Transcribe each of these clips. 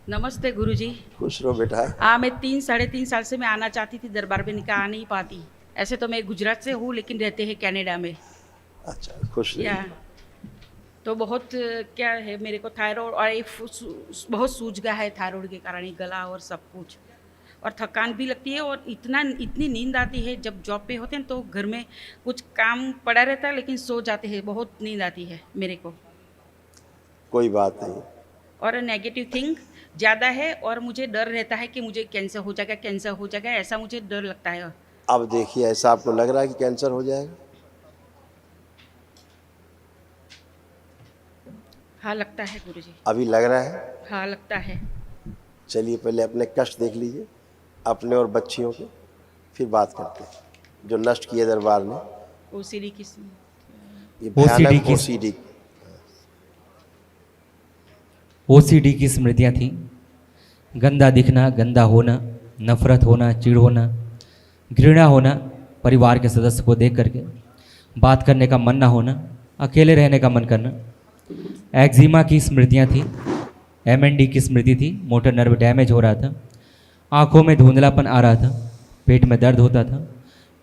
नमस्ते गुरुजी। खुश रहो बेटा। हाँ, मैं 3 साढ़े 3 साल से मैं आना चाहती थी दरबार में, निकाह आ नहीं पाती। ऐसे तो मैं गुजरात से हूँ लेकिन रहते हैं कनाडा में। अच्छा, खुश या रहिए। तो बहुत क्या है, मेरे को थायराइड और एक बहुत सूज गया है थायराइड के कारण, ये गला और सब कुछ। और थकान भी लगती है और इतनी नींद आती है। जब जॉब पे होते हैं तो घर में कुछ काम पड़ा रहता है लेकिन सो जाते हैं, बहुत नींद आती है मेरे को। कोई बात नहीं। और नेगेटिव थिंक ज़्यादा है और मुझे डर रहता है कि मुझे कैंसर हो जाएगा, कैंसर हो जाएगा, ऐसा मुझे डर लगता है। अब देखिए, ऐसा आपको लग रहा है कि कैंसर हो जाएगा? हाँ लगता है गुरुजी। अभी लग रहा है? हाँ लगता है। चलिए पहले अपने कष्ट देख लीजिए, अपने और बच्चियों के, फिर बात करते हैं जो नष्ट किए दरबार ने। ओसीडी किस ये ओसीडी भयानक की ओसीडी। ओसीडी की स्मृतियाँ थीं। गंदा दिखना, गंदा होना, नफरत होना, चिढ़ होना, घृणा होना, परिवार के सदस्य को देख करके बात करने का मन ना होना, अकेले रहने का मन करना। एक्जिमा की स्मृतियाँ थी। एमएनडी की स्मृति थी। मोटर नर्व डैमेज हो रहा था। आंखों में धुंधलापन आ रहा था। पेट में दर्द होता था।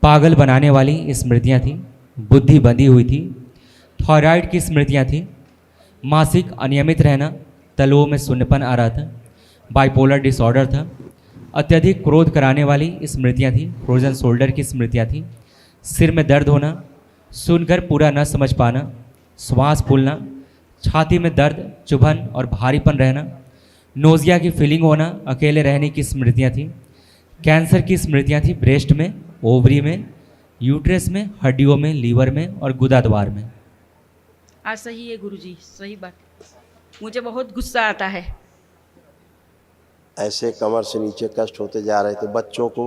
पागल बनाने वाली स्मृतियाँ थी। बुद्धि बंधी हुई थी। थायराइड की स्मृतियाँ थी। मासिक अनियमित रहना, तलुओं में शून्यपन आ रहा था। बाइपोलर डिसऑर्डर था। अत्यधिक क्रोध कराने वाली स्मृतियाँ थी। फ्रोजन शोल्डर की स्मृतियाँ थी। सिर में दर्द होना, सुनकर पूरा न समझ पाना, श्वास फूलना, छाती में दर्द, चुभन और भारीपन रहना, नोजिया की फीलिंग होना, अकेले रहने की स्मृतियाँ थी। कैंसर की स्मृतियाँ थी ब्रेस्ट में, ओवरी में, यूट्रस में, हड्डियों में, लीवर में और गुदा द्वार में। हाँ सही है गुरुजी, सही बात। मुझे बहुत गुस्सा आता है। ऐसे कमर से नीचे कष्ट होते जा रहे थे। बच्चों को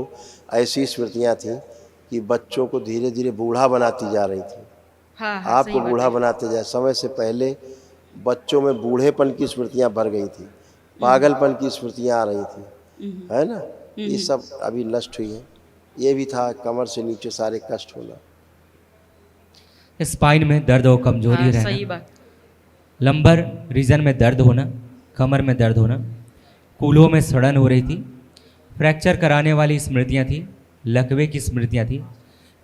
ऐसी स्मृतियाँ थीं कि बच्चों को धीरे धीरे बूढ़ा बनाती जा रही थी। हाँ हाँ आपको सही बात बूढ़ा है। बनाते जाए। समय से पहले बच्चों में बूढ़ेपन की स्मृतियाँ भर गई थी, पागलपन की स्मृतियाँ आ रही थी, है ना? ये सब अभी नष्ट हुई है। ये भी था कमर से नीचे सारे कष्ट होना। स्पाइन में दर्द और कमजोरी हाँ रहना, सही बात। लंबर रीजन में दर्द होना, कमर में दर्द होना, कूल्हों में सड़न हो रही थी। फ्रैक्चर कराने वाली स्मृतियाँ थी। लकवे की स्मृतियाँ थी।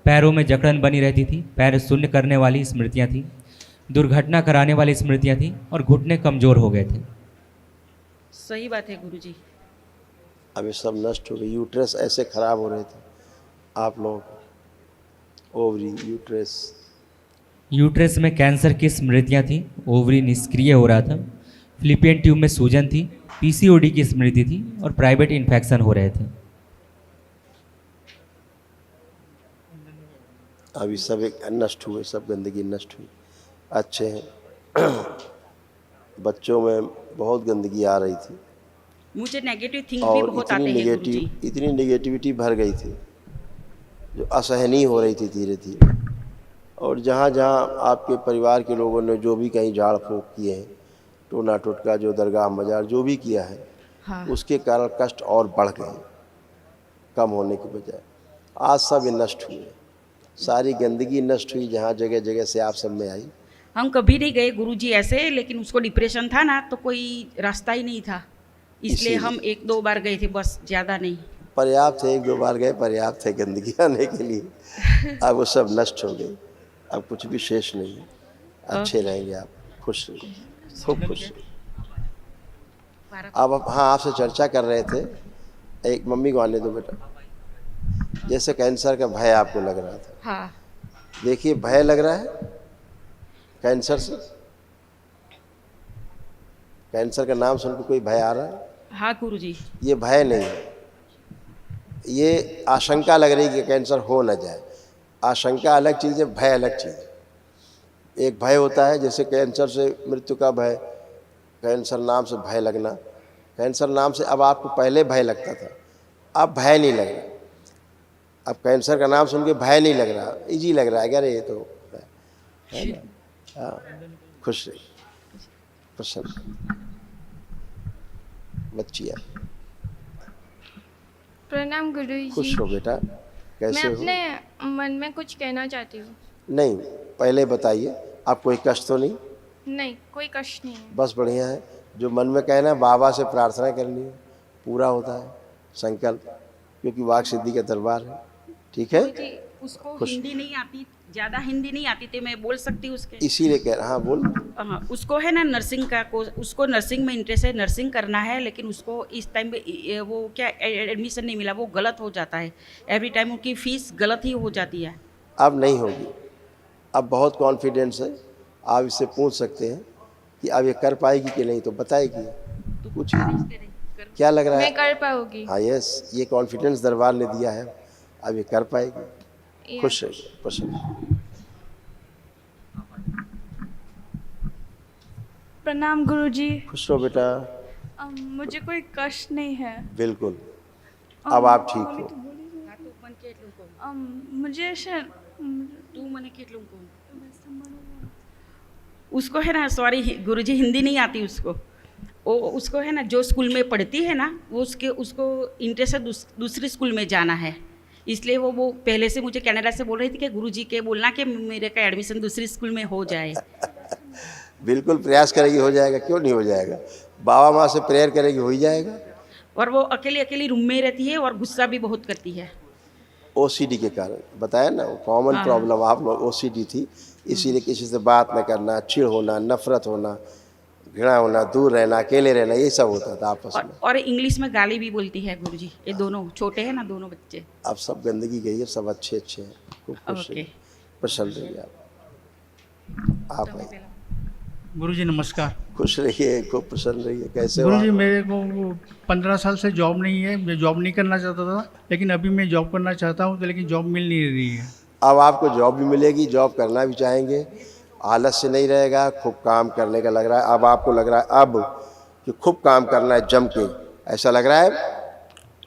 पैरों में जकड़न बनी रहती थी। पैर शून्य करने वाली स्मृतियाँ थी। दुर्घटना कराने वाली स्मृतियाँ थी और घुटने कमज़ोर हो गए थे। सही बात है गुरुजी। अब ये सब नष्ट हो गई। यूट्रस ऐसे खराब हो रहे थे आप लोगों के, ओवरी, यूट्रस। यूट्रस में कैंसर की स्मृतियाँ थी। ओवरी निष्क्रिय हो रहा था। फिलिपियन ट्यूब में सूजन थी। पीसीओडी की स्मृति थी और प्राइवेट इन्फेक्शन हो रहे थे। अभी सब एक नष्ट हुए, सब गंदगी नष्ट हुई। अच्छे हैं। बच्चों में बहुत गंदगी आ रही थी मुझे नेगेटिव थिंक भी और बहुत आते हैं गुरुजी। इतनी नेगेटिविटी भर गई थी जो असहनीय हो रही थी धीरे धीरे। और जहाँ जहाँ आपके परिवार के लोगों ने जो भी कहीं झाड़ फूँक किए हैं, टोना टोटका, जो दरगाह मजार जो भी किया है, हाँ उसके कारण कष्ट और बढ़ गए कम होने के बजाय। आज सब ये नष्ट हुए, सारी गंदगी नष्ट हुई जहाँ जगह जगह से आप सब में आई। हम कभी नहीं गए गुरुजी ऐसे, लेकिन उसको डिप्रेशन था ना तो कोई रास्ता ही नहीं था, इसलिए हम 1-2 बार गए थे बस, ज़्यादा नहीं। पर्याप्त है, 1-2 बार गए, पर्याप्त है गंदगी आने के लिए। अब वो सब नष्ट हो गई, अब कुछ भी शेष नहीं है। अच्छे रहेंगे आप, खुश रहिए, खूब खुश रहिए। अब हाँ, आपसे चर्चा कर रहे थे। एक मम्मी को आने दो बेटा। जैसे कैंसर का भय आपको लग रहा था, हाँ देखिए भय लग रहा है कैंसर से। कैंसर का नाम सुनकर कोई भय आ रहा है? हाँ गुरुजी। ये भय नहीं है, ये आशंका लग रही है कि कैंसर हो न जाए। आशंका अलग चीज़ है, भय अलग चीज़ है। एक भय होता है जैसे कैंसर से मृत्यु का भय, कैंसर नाम से भय लगना। कैंसर नाम से अब आपको पहले भय लगता था, अब भय नहीं लग रहा। अब कैंसर का नाम सुन के भय नहीं लग रहा, इजी लग रहा है। अरे ये तो है ना। हाँ, खुश रही, प्रसन्न बच्चिया। प्रणाम गुरु खुश जी। हो बेटा, मैं कैसे हो? अपने मन में कुछ कहना चाहती हूँ। नहीं, पहले बताइए, आप कोई कष्ट तो नहीं? नहीं, कोई कष्ट नहीं है। बस बढ़िया है। जो मन में कहना है बाबा से प्रार्थना करनी है, पूरा होता है संकल्प, क्योंकि वाक सिद्धि का दरबार है। ठीक है, जी, उसको हिंदी नहीं आती, ज़्यादा हिंदी नहीं आती थी, मैं बोल सकती हूँ उसके। इसीलिए कह रहा, हाँ बोल। हाँ, उसको है ना नर्सिंग का कोर्स, उसको नर्सिंग में इंटरेस्ट है, नर्सिंग करना है, लेकिन उसको इस टाइम पे वो क्या एडमिशन नहीं मिला, वो गलत हो जाता है। एवरी टाइम उनकी फ़ीस गलत ही हो जाती है। अब नहीं होगी, अब बहुत कॉन्फिडेंस है, आप इससे पूछ सकते हैं कि अब ये कर पाएगी कि नहीं, तो बताएगी। तो पूछिए, क्या लग रहा मैं है? कर पाऊंगी। हाँ यस, ये कॉन्फिडेंस दरबार ने दिया है, अब ये कर पाएगी। खुश रहिए, प्रसन्न रहिए। प्रणाम गुरुजी। खुश रहो बेटा। मुझे कोई कष्ट नहीं है। बिल्कुल, अब आप ठीक हो। मुझे ऐसे उसको है ना, सॉरी गुरुजी, हिंदी नहीं आती उसको। वो उसको है ना, जो स्कूल में पढ़ती है ना, वो उसको इंटरेस्ट है दूसरी स्कूल में जाना है, इसलिए वो पहले से मुझे कनाडा से बोल रही थी कि गुरुजी के बोलना कि मेरे का एडमिशन दूसरी स्कूल में हो जाए। बिल्कुल प्रयास करेगी, हो जाएगा, क्यों नहीं हो जाएगा। बाबा माँ से प्रेयर करेगी, हो ही जाएगा। और वो अकेली अकेली रूम में रहती है और गुस्सा भी बहुत करती है। ओसीडी के कारण बताया ना, वो कॉमन प्रॉब्लम आप लोग ओसीडी थी, इसीलिए किसी से बात न करना, चिढ़ होना, नफरत होना, घृणा होना, दूर रहना, अकेले रहना, ये सब होता था आपस में। और इंग्लिश में गाली भी बोलती है गुरुजी। ये दोनों छोटे हैं ना, दोनों बच्चे। अब सब गंदगी गई है, सब अच्छे अच्छे हैं, खूब खुश ओके। रहिए, प्रसन्न रहिए। आप आइए। गुरुजी नमस्कार। खुश रहिए, खूब प्रसन्न रहिए। कैसे हो गुरुजी आप? मेरे को 15 साल से जॉब नहीं है, मैं जॉब नहीं करना चाहता था, लेकिन अभी मैं जॉब करना चाहता हूँ, तो लेकिन जॉब मिल नहीं रही है। अब आपको जॉब भी मिलेगी, जॉब करना भी चाहेंगे, आलस्य नहीं रहेगा, खूब काम करने का लग रहा है। अब आपको लग रहा है अब कि खूब काम करना है जम के, ऐसा लग रहा है,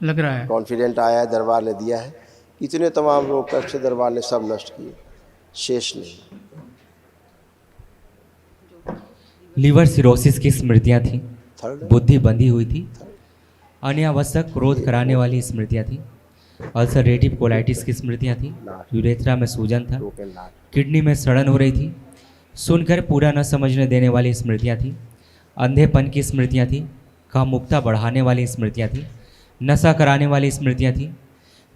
लग रहा है। कॉन्फिडेंट आया है, दरबार ने दिया है। इतने तमाम रोग कष्ट दरबार ने सब नष्ट किए, शेष नहीं। लीवर सिरोसिस की स्मृतियाँ थीं, थर्ड बुद्धि बंधी हुई थी, अनावश्यक क्रोध कराने वाली स्मृतियाँ थीं, अल्सरेटिव कोलाइटिस की स्मृतियाँ थीं, यूरेथ्रा में सूजन था, किडनी में सड़न हो रही थी, सुनकर पूरा न समझने देने वाली स्मृतियाँ थीं, अंधेपन की स्मृतियाँ थीं, कामुकता बढ़ाने वाली स्मृतियाँ थीं, नशा कराने वाली स्मृतियाँ थीं,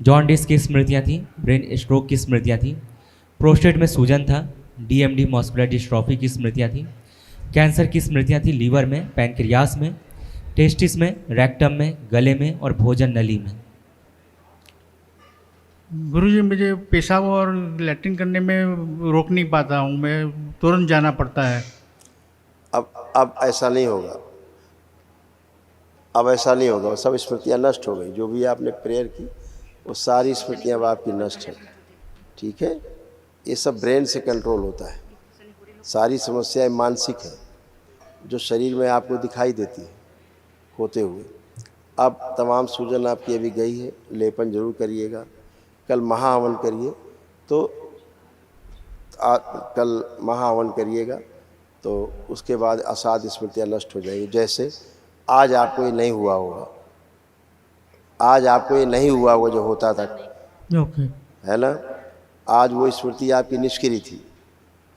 जॉन्डिस की स्मृतियाँ थीं, ब्रेन स्ट्रोक की स्मृतियाँ थीं, प्रोस्टेट में सूजन था, डीएमडी मस्कुलर डिस्ट्रॉफी की स्मृतियाँ थीं, कैंसर की स्मृतियाँ थी लीवर में, पैनक्रियास में, टेस्टिस में, रेक्टम में, गले में और भोजन नली में। गुरुजी मुझे पेशाब और लैट्रिन करने में रोक नहीं पाता हूँ, मैं तुरंत जाना पड़ता है। अब ऐसा नहीं होगा, अब ऐसा नहीं होगा। सब स्मृतियाँ नष्ट हो गई, जो भी आपने प्रेयर की वो सारी स्मृतियाँ अब आपकी नष्ट है। ठीक है, ये सब ब्रेन से कंट्रोल होता है, सारी समस्याएं मानसिक है, जो शरीर में आपको दिखाई देती है होते हुए। अब तमाम सूजन आपकी अभी गई है, लेपन जरूर करिएगा, कल महाहवन करिए, तो कल महाहवन करिएगा तो उसके बाद असाध्य स्मृतियाँ नष्ट हो जाएगी। जैसे आज आपको ये नहीं हुआ होगा, आज आपको ये नहीं हुआ होगा जो होता था, ओके, है ना। आज वो स्मृति आपकी निष्क्रिय थी,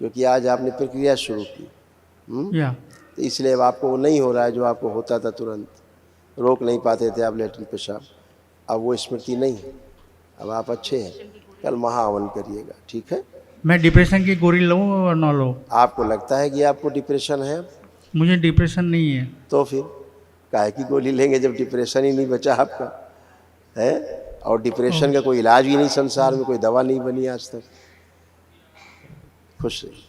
क्योंकि आज आपने प्रक्रिया शुरू की। या तो इसलिए अब आपको वो नहीं हो रहा है जो आपको होता था, तुरंत रोक नहीं पाते थे आप लैट्रिन पेशाब। अब वो स्मृति नहीं है, अब आप अच्छे हैं। कल महाहवन करिएगा, ठीक है। मैं डिप्रेशन की गोली लूँ और ना लूँ? आपको लगता है कि आपको डिप्रेशन है? मुझे डिप्रेशन नहीं है। तो फिर काहे की गोली लेंगे जब डिप्रेशन ही नहीं बचा आपका, है। और डिप्रेशन का कोई इलाज ही नहीं, संसार में कोई दवा नहीं बनी आज तक। खुश रहिए।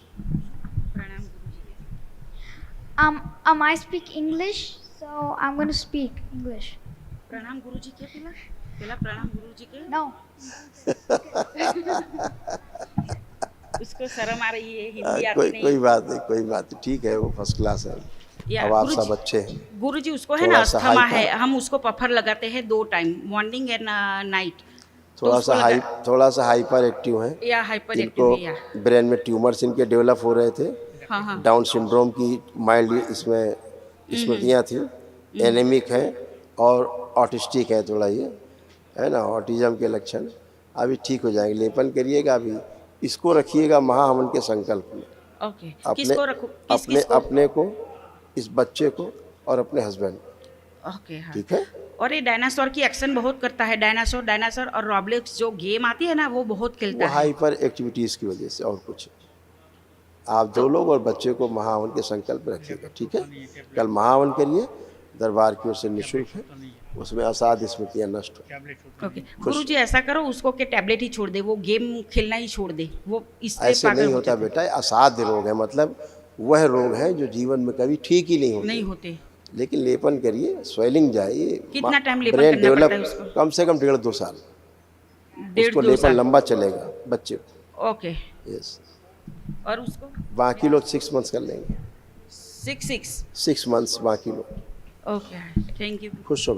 I speak English, so I'm going to speak English. प्रणाम गुरुजी के पहला प्रणाम गुरुजी के। No. उसको शर्म आ रही है, हिंदी आती नहीं। कोई बात नहीं, कोई बात नहीं, ठीक है, वो फर्स्ट क्लास है। अब आप सब अच्छे हैं। गुरुजी उसको है ना अस्थमा है, हम उसको पफर लगाते हैं 2 टाइम, मॉर्निंग एंड नाइट। थोड़ा सा हाइपर एक्टिव है, या हाइपर एक्टिव है, या ब्रेन में ट्यूमर्स इनके डेवलप हो रहे थे। हाँ। डाउन सिंड्रोम की माइल्ड इसमें स्मृतियाँ थी, एनेमिक है और ऑटिस्टिक है थोड़ा, ये है ना, ऑटिज्म के लक्षण। अभी ठीक हो जाएंगे, लेपन करिएगा। अभी इसको रखिएगा महाहवन के संकल्प में। ओके, किसको रखूं? अपने को, इस बच्चे को और अपने हस्बैंड। ओके हाँ। ठीक है, और ये डायनासोर की एक्शन बहुत करता है, डायनासोर और रॉब्लेक्स जो गेम आती है ना वो बहुत वो खेलता है। हाइपर एक्टिविटीज़ की वजह से, और कुछ। आप दो लोग और बच्चे को महावन के संकल्प रखिएगा, ठीक है। कल महावन करिए, दरबार की ओर से निःशुल्क है, उसमें असाध्य स्मृतियाँ नष्ट हो। ओके गुरुजी ऐसा करो उसको कि टैबलेट ही छोड़ दे, वो गेम खेलना ही छोड़ दे, वो इससे ऐसे पागल नहीं हो होता जाता है। बेटा, असाध्य रोग है, मतलब वह रोग है जो जीवन में कभी ठीक ही नहीं होते। नहीं होते। लेकिन लेपन करिए, स्वेलिंग जाए, कितना टाइम लेपन ब्रेन करना पड़ता है डेवलप, उसको? कम से कम 1.5-2 साल डेढ़ उसको दो लेपन साल लंबा चलेगा बच्चे को। ओके। यस, और उसको बाकी लोग 6 मंथ्स कर लेंगे, 6 6 मंथ्स बाकी लोग। Okay thank you. खुश हो।